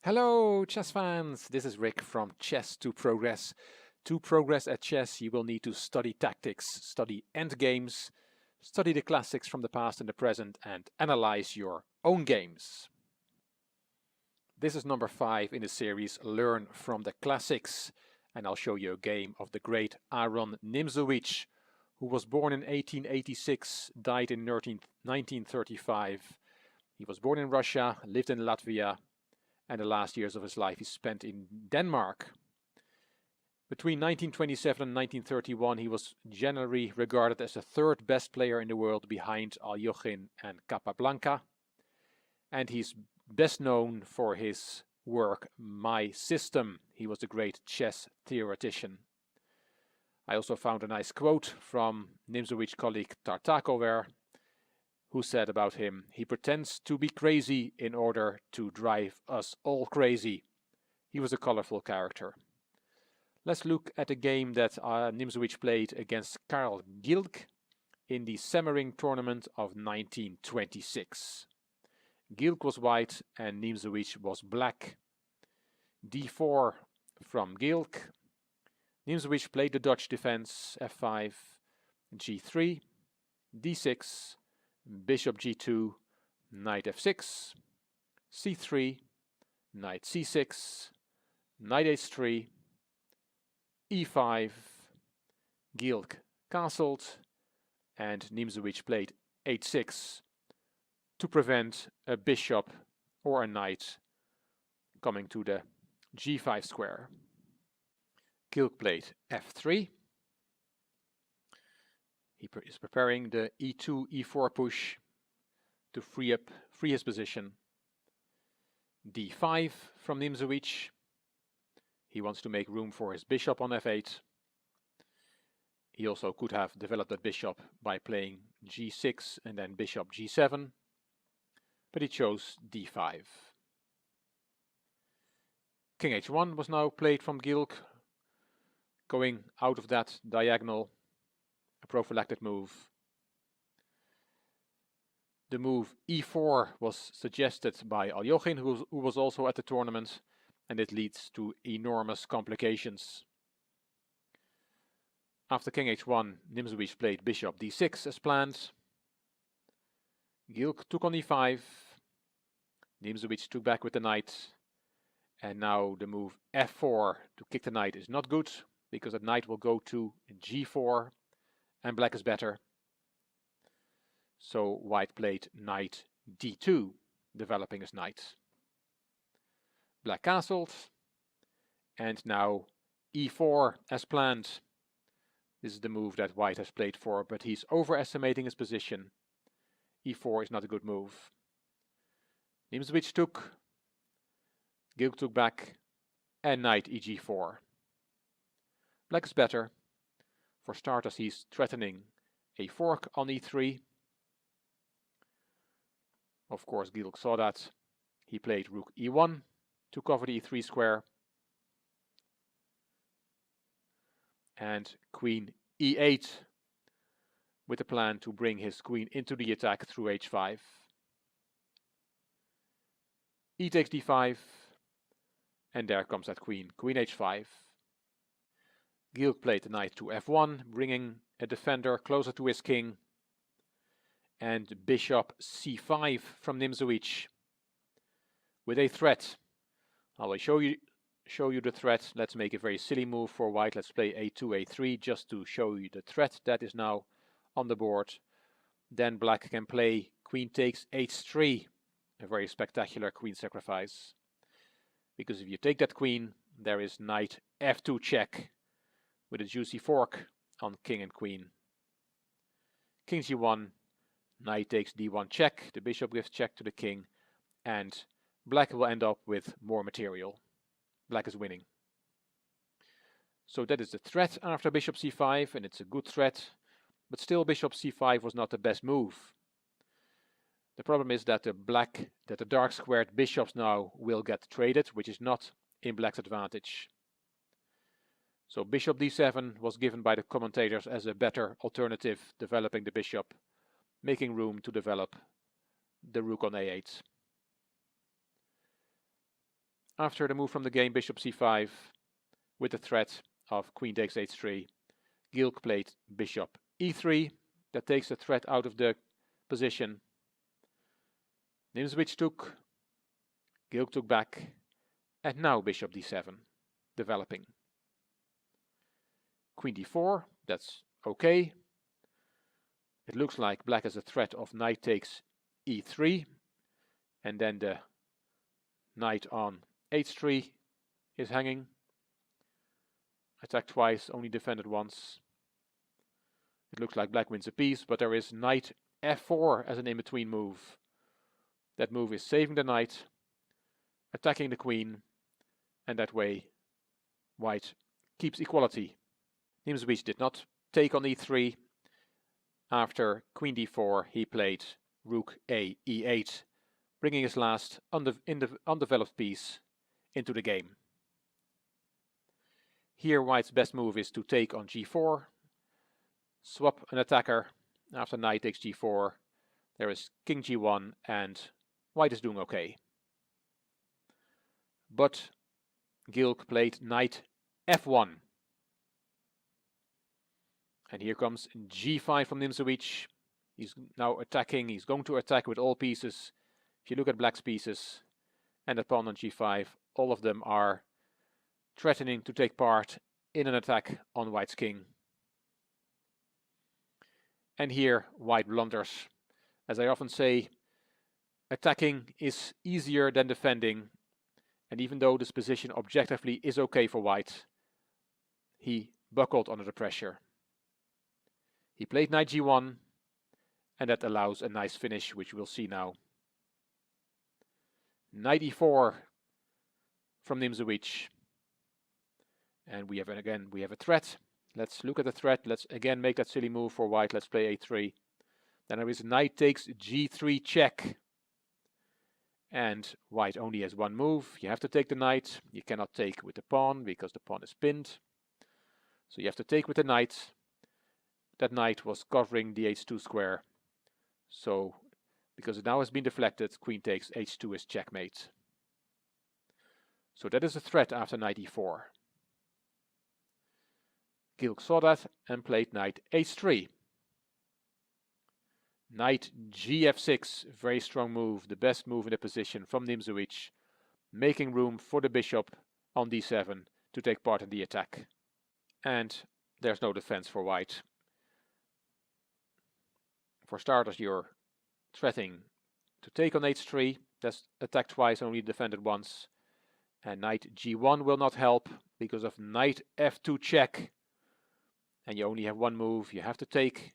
Hello, chess fans! This is Rick from Chess to Progress. To progress at chess, you will need to study tactics, study endgames, study the classics from the past and the present, and analyze your own games. This is number 5 in the series Learn from the Classics, and I'll show you a game of the great Aron Nimzowitsch, who was born in 1886, died in 1935. He was born in Russia, lived in Latvia, and the last years of his life he spent in Denmark. Between 1927 and 1931 he was generally regarded as the third best player in the world behind Aljochin and Capablanca, and he's best known for his work My System. He was a great chess theoretician. I also found a nice quote from Nimzowitsch colleague Tartakower, who said about him, "He pretends to be crazy in order to drive us all crazy." He was a colorful character. Let's look at a game that Nimzowitsch played against Karl Gilk in the Semmering tournament of 1926. Gilk was white and Nimzowitsch was black. d4 from Gilk. Nimzowitsch played the Dutch defense, f5, g3, d6, bishop g2, knight f6, c3, knight c6, knight h3, e5, Gilk castled, and Nimzowitsch played h6 to prevent a bishop or a knight coming to the g5 square. Gilk played f3. He is preparing the e2, e4 push to free his position. d5 from Nimzowitsch. He wants to make room for his bishop on f8. He also could have developed that bishop by playing g6 and then bishop g7, but he chose d5. King h1 was now played from Gilk, going out of that diagonal, a prophylactic move. The move e4 was suggested by Aljochin, who was also at the tournament, and it leads to enormous complications. After king h1, Nimzowitsch played bishop d6 as planned. Gilk took on e5. Nimzowitsch took back with the knight, and now the move f4 to kick the knight is not good, because the knight will go to g4, and black is better. So white played knight d2, developing his knight. Black castled, and now e4 as planned. This is the move that white has played for, but he's overestimating his position. e4 is not a good move. Nimzowitsch took, Gilk took back, and knight eg4. Black is better. For starters, he's threatening a fork on e3. Of course, Gilk saw that. He played rook e1 to cover the e3 square. And queen e8 with a plan to bring his queen into the attack through h5. E takes d5, and there comes that queen, queen h5. Gilk played the knight to f1, bringing a defender closer to his king, and bishop c5 from Nimzowitsch with a threat. I will show you the threat. Let's make a very silly move for white. Let's play a2, a3 just to show you the threat that is now on the board. Then black can play queen takes h3, a very spectacular queen sacrifice. Because if you take that queen, there is knight f2 check with a juicy fork on king and queen. King g1, knight takes d1 check, the bishop gives check to the king, and black will end up with more material. Black is winning. So that is the threat after bishop c5, and it's a good threat, but still bishop c5 was not the best move. The problem is that the dark squared bishops now will get traded, which is not in black's advantage. So bishop d7 was given by the commentators as a better alternative, developing the bishop, making room to develop the rook on a8. after the move from the game, bishop c5, with the threat of queen takes h3, Gilk played bishop e3. That takes the threat out of the position. Nimzowitsch took, Gilk took back, and now bishop d7, developing. Queen d4, that's okay. It looks like black has a threat of knight takes e3, and then the knight on h3 is hanging. Attacked twice, only defended once. It looks like black wins a piece, but there is knight f4 as an in-between move. That move is saving the knight, attacking the queen, and that way white keeps equality. Nimzowitsch did not take on e3. After queen d4, he played rook a e8, bringing his last undeveloped piece into the game. Here white's best move is to take on g4, swap an attacker. After knight takes g4, there is king g1, and white is doing okay. But Gilk played knight f1. And here comes g5 from Nimzowitsch. He's now attacking. He's going to attack with all pieces. If you look at black's pieces and the pawn on g5, all of them are threatening to take part in an attack on white's king. And here white blunders. As I often say, attacking is easier than defending. And even though this position objectively is okay for white, he buckled under the pressure. He played knight g1, and that allows a nice finish, which we'll see now. Knight e4 from Nimzowitsch. And we have a threat. Let's look at the threat. Let's again make that silly move for white. Let's play a3. Then there is knight takes g3 check. And white only has one move. You have to take the knight. You cannot take with the pawn because the pawn is pinned. So you have to take with the knight. That knight was covering the h2 square. So, because it now has been deflected, queen takes h2 is checkmate. So that is a threat after knight e4. Gilk saw that and played knight h3. Knight gf6, very strong move, the best move in the position from Nimzowitsch, making room for the bishop on d7 to take part in the attack. And there's no defense for white. For starters, you're threatening to take on h3. That's attacked twice, only defended once. And knight g1 will not help because of knight f2 check. And you only have one move. You have to take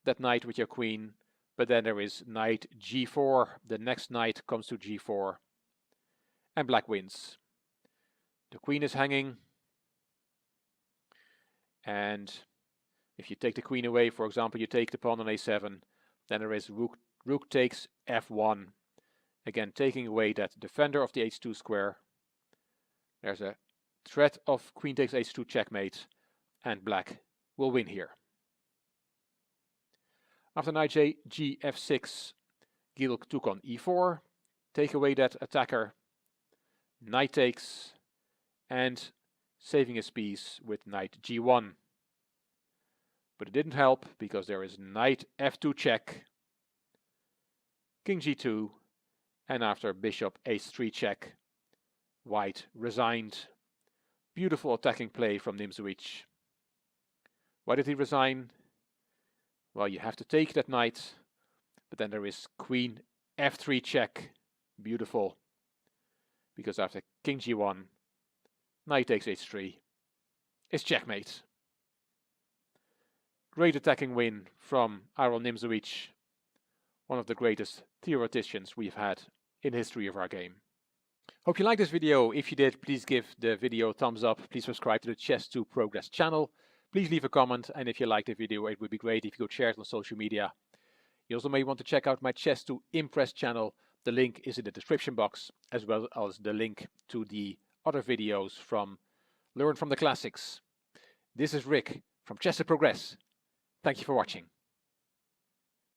that knight with your queen. But then there is knight g4. The next knight comes to g4. And black wins. The queen is hanging. And if you take the queen away, for example, you take the pawn on a7, then there is rook takes f1. Again, taking away that defender of the h2 square. There's a threat of queen takes h2 checkmate, and black will win here. After knight gf6, Gilk took on e4, take away that attacker, knight takes, and saving his piece with knight g1. But it didn't help because there is knight f2 check, king g2, and after bishop h3 check, white resigned. Beautiful attacking play from Nimzowitsch. Why did he resign? Well, you have to take that knight, but then there is queen f3 check. Beautiful. Because after king g1, knight takes h3 is checkmate. Great attacking win from Aron Nimzowitsch, one of the greatest theoreticians we've had in the history of our game. Hope you liked this video. If you did, please give the video a thumbs up. Please subscribe to the Chess2 Progress channel. Please leave a comment, and if you liked the video, it would be great if you could share it on social media. You also may want to check out my Chess2 Impress channel. The link is in the description box, as well as the link to the other videos from Learn from the Classics. This is Rick from Chess2 Progress. Thank you for watching.